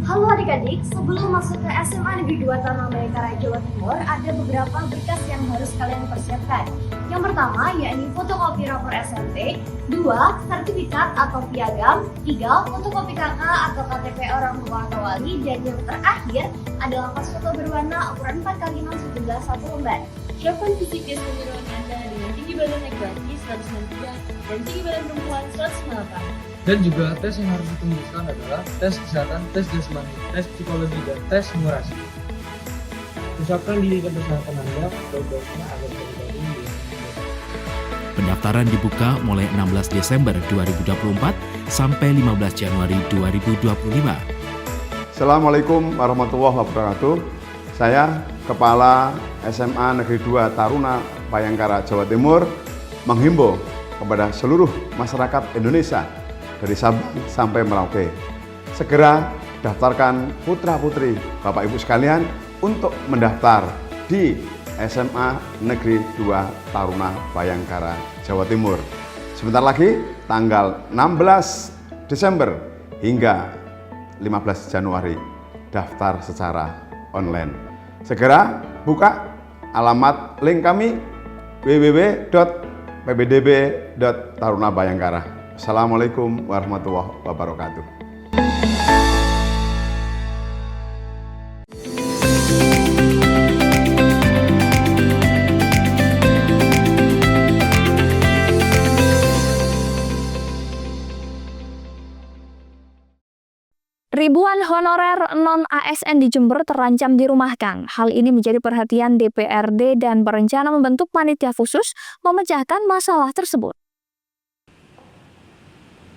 Halo adik-adik, sebelum masuk ke SMA Negeri 2 Taruna Bayangkara, Jawa Timur, ada beberapa berkas yang harus kalian persiapkan. Yang pertama, yakni fotokopi rapor SMP, 2. sertifikat atau piagam, 3. fotokopi KK atau KTP orang tua atau wali, dan yang terakhir adalah pas foto berwarna ukuran 4x6 sejumlah 1 lembar. Siapkan fisik dan kejuruan Anda dengan tinggi badan laki-laki 193 dan tinggi badan perempuan 198. Dan juga tes yang harus ditembuskan adalah tes kesehatan, tes jasmani, tes psikologi, dan tes simulasi. Persiapkan diri dan kesehatan Anda, doa-doanya agar terjadi. Pendaftaran dibuka mulai 16 Desember 2024 sampai 15 Januari 2025. Assalamualaikum warahmatullahi wabarakatuh. Saya Kepala SMA Negeri 2 Taruna Bayangkara, Jawa Timur menghimbau kepada seluruh masyarakat Indonesia dari Sabang sampai Merauke, segera daftarkan putra-putri Bapak Ibu sekalian untuk mendaftar di SMA Negeri 2 Taruna Bayangkara, Jawa Timur. Sebentar lagi tanggal 16 Desember hingga 15 Januari daftar secara online. Segera buka alamat link kami www.pbdb.tarunabayangkara. Assalamualaikum warahmatullahi wabarakatuh. Ribuan honorer non-ASN di Jember terancam dirumahkan. Hal ini menjadi perhatian DPRD dan berencana membentuk panitia khusus memecahkan masalah tersebut.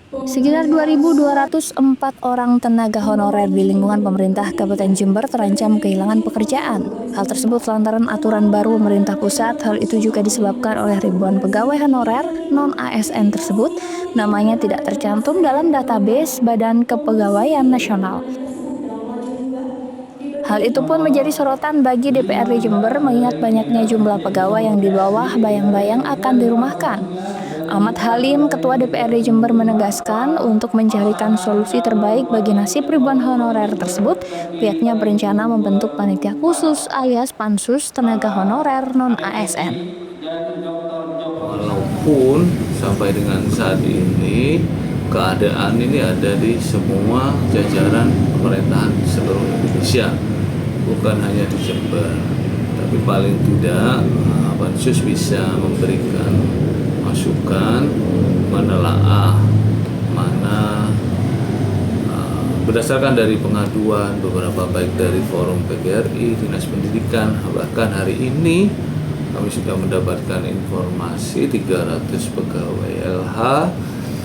Sekitar 2.204 orang tenaga honorer di lingkungan pemerintah Kabupaten Jember terancam kehilangan pekerjaan. Hal tersebut lantaran aturan baru pemerintah pusat. Hal itu juga disebabkan oleh ribuan pegawai honorer non-ASN tersebut namanya tidak tercantum dalam database Badan Kepegawaian Nasional. Hal itu pun menjadi sorotan bagi DPRD Jember mengingat banyaknya jumlah pegawai yang di bawah bayang-bayang akan dirumahkan. Ahmad Halim, Ketua DPRD Jember menegaskan untuk mencarikan solusi terbaik bagi nasib ribuan honorer tersebut, pihaknya berencana membentuk panitia khusus alias pansus tenaga honorer non-ASN. Walaupun sampai dengan saat ini keadaan ini ada di semua jajaran pemerintahan seluruh Indonesia, bukan hanya di Jember, tapi paling tidak pansus bisa memberikan masukan, menelaah mana berdasarkan dari pengaduan beberapa baik dari Forum PGRI, Dinas Pendidikan, bahkan hari ini kami sudah mendapatkan informasi 300 pegawai LH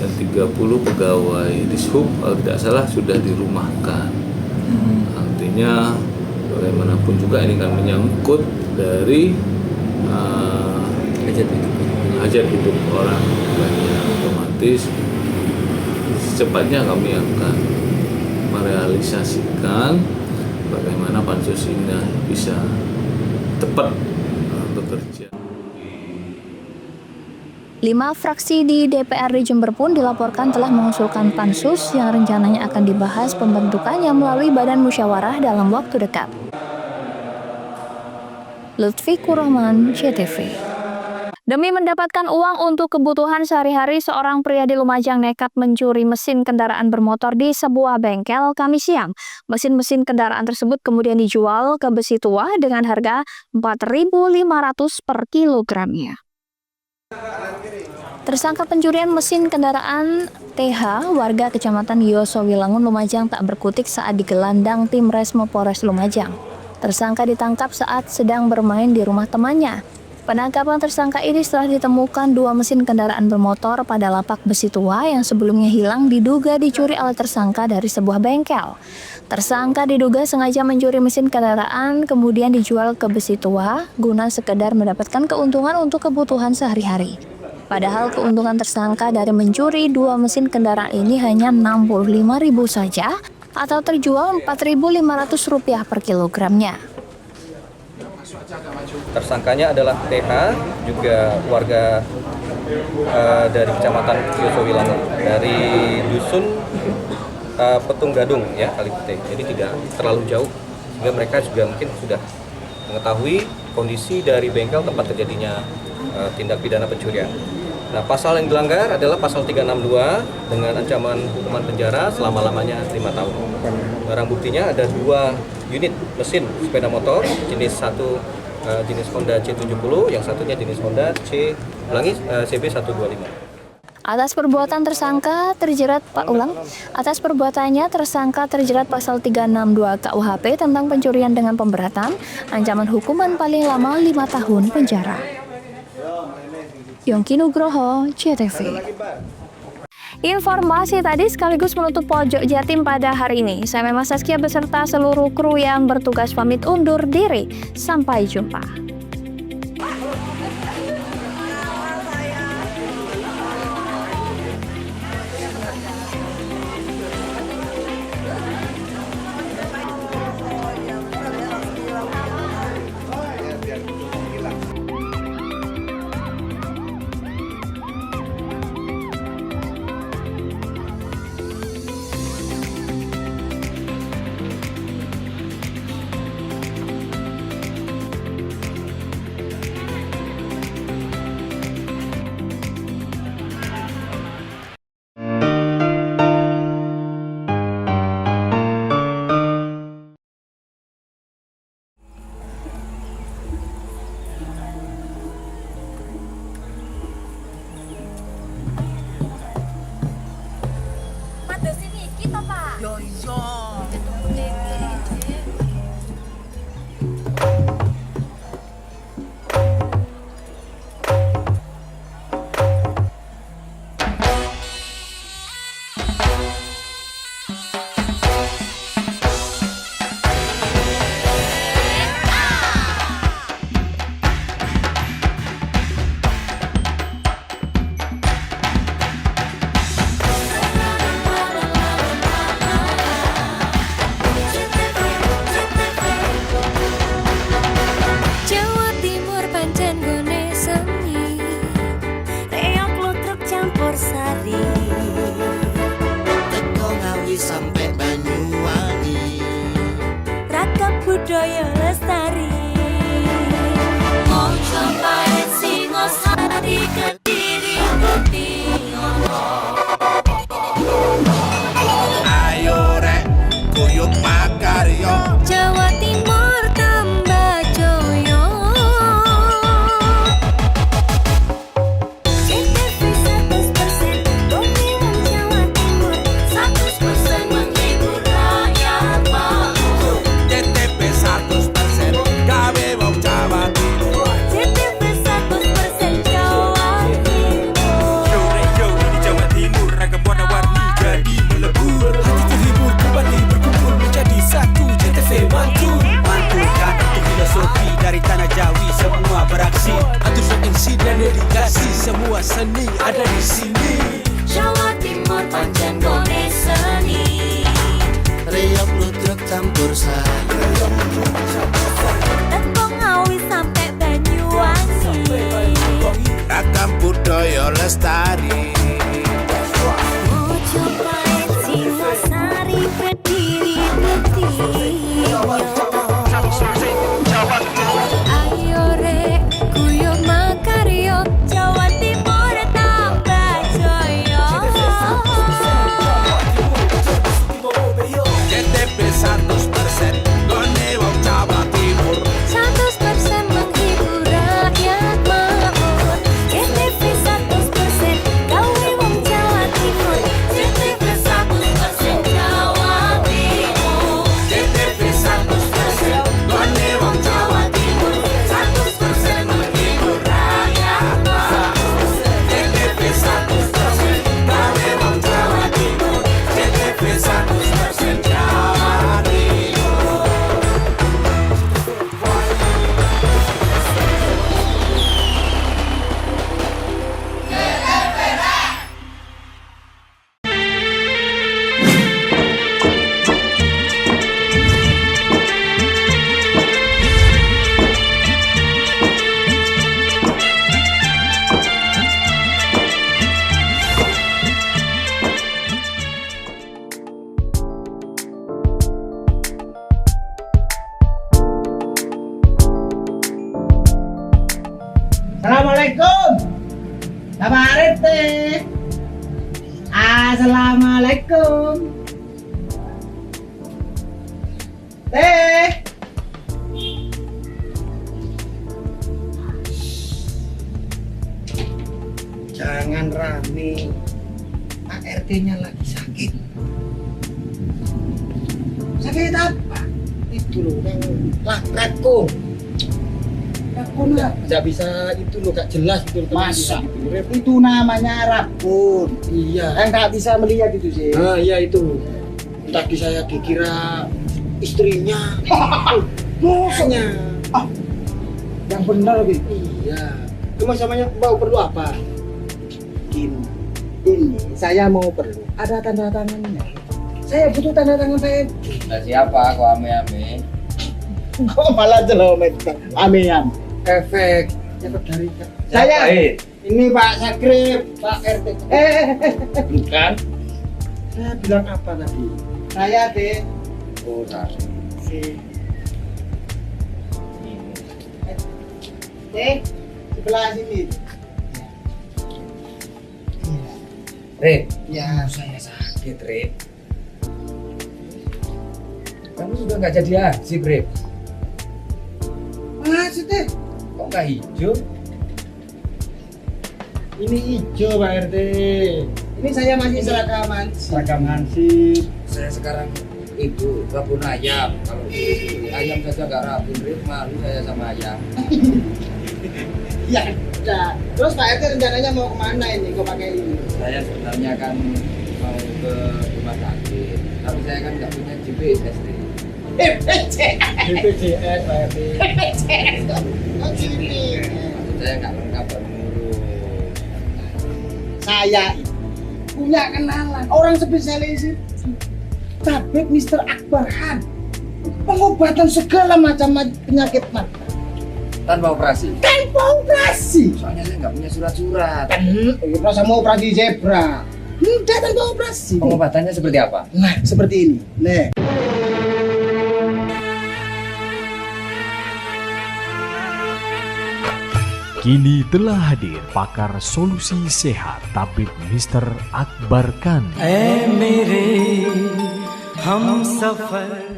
dan 30 pegawai Dishub kalau tidak salah sudah dirumahkan. Artinya bagaimanapun juga ini kan menyangkut dari hajat hidup orang banyak, otomatis secepatnya kami akan merealisasikan bagaimana pansus ini bisa tepat bekerja. 5 fraksi di DPRD Jember pun dilaporkan telah mengusulkan pansus yang rencananya akan dibahas pembentukannya melalui Badan Musyawarah dalam waktu dekat. Lutfi Kurahman, CTV. Demi mendapatkan uang untuk kebutuhan sehari-hari, seorang pria di Lumajang nekat mencuri mesin kendaraan bermotor di sebuah bengkel Kamis siang. Mesin-mesin kendaraan tersebut kemudian dijual ke Besi Tua dengan harga Rp4.500 per kilogramnya. Tersangka pencurian mesin kendaraan TH, warga Kecamatan Yosowilangun, Lumajang, tak berkutik saat digelandang tim Resmo Polres Lumajang. Tersangka ditangkap saat sedang bermain di rumah temannya. Penangkapan tersangka ini setelah ditemukan 2 mesin kendaraan bermotor pada lapak Besi Tua yang sebelumnya hilang diduga dicuri oleh tersangka dari sebuah bengkel. Tersangka diduga sengaja mencuri mesin kendaraan kemudian dijual ke Besi Tua guna sekedar mendapatkan keuntungan untuk kebutuhan sehari-hari. Padahal keuntungan tersangka dari mencuri 2 mesin kendaraan ini hanya Rp65.000 saja atau terjual Rp4.500 per kilogramnya. Tersangkanya adalah TH, juga warga dari Kecamatan Yosowilangun dari Dusun Petung Gadung ya Kalipete. Jadi tidak terlalu jauh sehingga mereka juga mungkin sudah mengetahui kondisi dari bengkel tempat terjadinya tindak pidana pencurian. Nah, pasal yang dilanggar adalah pasal 362 dengan ancaman hukuman penjara selama-lamanya 5 tahun. Barang buktinya ada 2 unit mesin sepeda motor jenis jenis Honda C70, yang satunya jenis Honda CB125. Atas perbuatannya tersangka terjerat pasal 362 KUHP tentang pencurian dengan pemberatan, ancaman hukuman paling lama 5 tahun penjara. Yongki Nugroho, JTV. Informasi tadi sekaligus menutup Pojok Jatim pada hari ini. Saya Mema Saskia beserta seluruh kru yang bertugas pamit undur diri. Sampai jumpa. Sampai Banyuwangi, ragam budaya lestari. Mojopahit, Singosari, Kediri, ayo rek, kuyuk makaryo. Jawa Timur tambah joyo. JTV 100% Dominan Jawa Timur, 100% menghibur rakyat makmur. JTV 100% gawe wong Jawa Timur. JTV 100% Jawa Timur. Yo di Jawa Timur, ragam warna-warni jadi melebur. Hati terhibur kembali berkumpul menjadi satu. JTV mantul kan untuk filosofi dari tanah Jawi, semua beraksi. Atur insiden dedikasi, semua seni ada di sini. Jawa Timur pancen gone seni. Riok lutruk campur sari. Teko Ngawi sampai Banyuwangi, ragam budaya lestari. Mojopahit, Singosari, Kediri, ayo rek, kuyuk makaryo. Jawa Timur tambah joyo. JTV 100% gone wong Jawa Timur, 100% menghibur rakyat makmur. JTV 100% Assalamualaikum. Bapak RT. Assalamualaikum. Teh. Jangan rame. Pak RT-nya lagi sakit. Sakit apa? Itu loh yang lakratku. Rakun lah, nggak bisa itu loh, gak jelas itu. Masa itu namanya rakun. Iya. Nggak bisa melihat itu sih. Ah iya itu. Tadi saya dikira istrinya. Makanya. Ah, yang benar gitu. Iya. Cuma samanya mau perlu apa? Ini saya mau perlu. Ada tanda tangannya. Saya butuh tanda tangan saya. Nah, siapa kok ame-ame? Kok malah jelomet ame-ame? Efek dari saya. Ini Pak Sakrip, Pak RT. Bukan. Saya bilang apa tadi? Saya deh. Oh, si. Sebelah sini. Rip. Ya, saya sakit, Rip. Kamu sudah nggak jadi haji, Rip. Maksudnya? Kok nggak hijau? Ini hijau Pak RT. Ini saya masih seragam hansip. Saya sekarang itu rabun ayam. Kalau ayam saja nggak rabun, Rip, malu saya sama ayam. Ya udah. Terus Pak RT rencananya mau kemana ini? Kok pakai ini? Saya sebenarnya kan mau ke rumah sakit, tapi saya kan nggak punya GPS, Rip. BPJS Pak RT. BPJS kok sini? Saya nggak lengkap mengurus. Saya punya kenalan orang spesialis itu. Tabib Mr. Akbar Khan. Pengobatan segala macam penyakit mata. Tanpa operasi? Tanpa operasi. Soalnya saya nggak punya surat-surat. Masa mau operasi zebra? Enggak, tanpa operasi. Pengobatannya seperti apa? Nah, seperti ini. Nih. Kini telah hadir pakar solusi sehat Tabib Mr. Akbar Khan.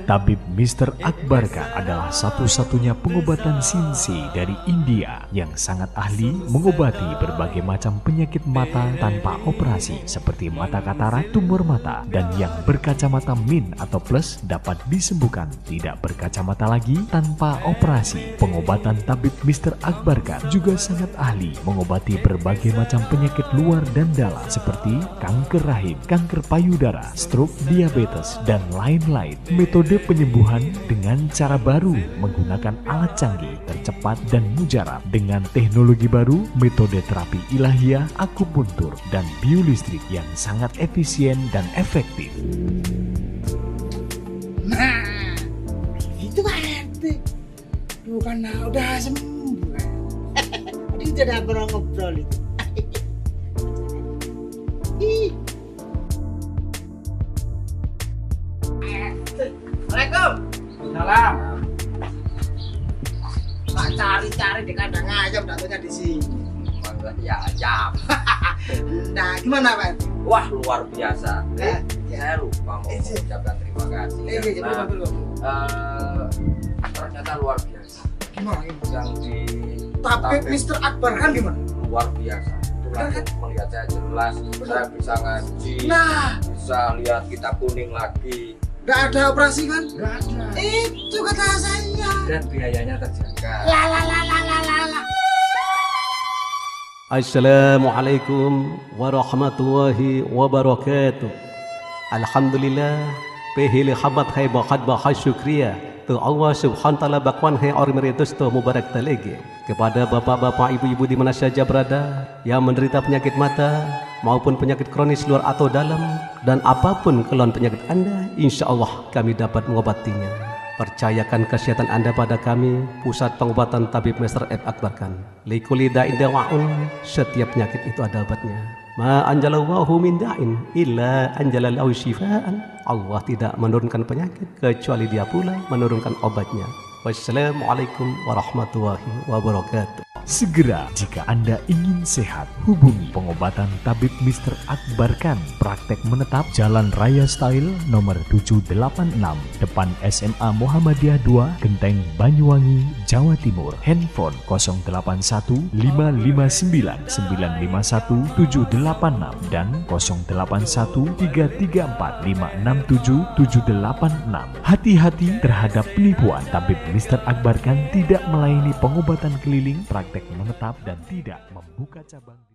Tabib Mr. Akbar Khan adalah satu-satunya pengobatan Sinsi dari India yang sangat ahli mengobati berbagai macam penyakit mata tanpa operasi seperti mata katarak, tumor mata, dan yang berkacamata min atau plus dapat disembuhkan tidak berkacamata lagi tanpa operasi. Pengobatan Tabib Mr. Akbar Khan juga sangat ahli mengobati berbagai macam penyakit luar dan dalam seperti kanker rahim, kanker payudara, stroke, diabetes, dan lain-lain. Metode penyembuhan dengan cara baru menggunakan alat canggih, tercepat dan mujarab dengan teknologi baru, metode terapi ilahiyah, akupuntur, dan biolistrik yang sangat efisien dan efektif. Nah, itu Pak RT. Bukan udah sembuh. Ini sudah pernah ngobrol itu. Assalamualaikum. Salam. Tak cari-cari di kandang ayam, datunya di sini. Ya ayam. Nah, gimana Pak? Wah, luar biasa. Saya lupa mau mengucapkan terima kasih. Ternyata luar biasa. Gimana? Yang di Tabib Mr. Akbar Khan gimana? Luar biasa. Itu langsung melihat saya jelas. Saya bisa ngaji. Nah, bisa lihat kitab kuning lagi. Nggak ada operasi kan? Nggak ada. Itu kata saya. Dan biayanya terjaga. La. Assalamualaikum warahmatullahi wabarakatuh. Alhamdulillah, pehili habat hai bahat bahas syukriya. Tu Allah subhanahu ta'ala bakwan hai orang meritus tu mubarak talegi. Kepada bapak-bapak, ibu-ibu di mana saja berada yang menderita penyakit mata maupun penyakit kronis luar atau dalam, dan apapun keluhan penyakit Anda, insya Allah kami dapat mengobatinya. Percayakan kesehatan Anda pada kami, Pusat Pengobatan Tabib Mr. Akbar Khan. Likuli da'in dawa'un, setiap penyakit itu ada obatnya. Ma anjalallahu min da'in illa anjalalahu syifaan. Allah tidak menurunkan penyakit kecuali Dia pula menurunkan obatnya. Wassalamualaikum warahmatullahi wabarakatuh. Segera jika Anda ingin sehat, hubungi pengobatan tabib Mr. Akbar Khan, praktek menetap Jalan Raya Style nomor 786, depan SMA Muhammadiyah 2, Genteng, Banyuwangi, Jawa Timur. Handphone 081 559 951 786 dan 081 334 567 786. Hati-hati terhadap penipuan. Tabib Mr. Akbar Khan tidak melayani pengobatan keliling, praktek menetap, dan tidak membuka cabang.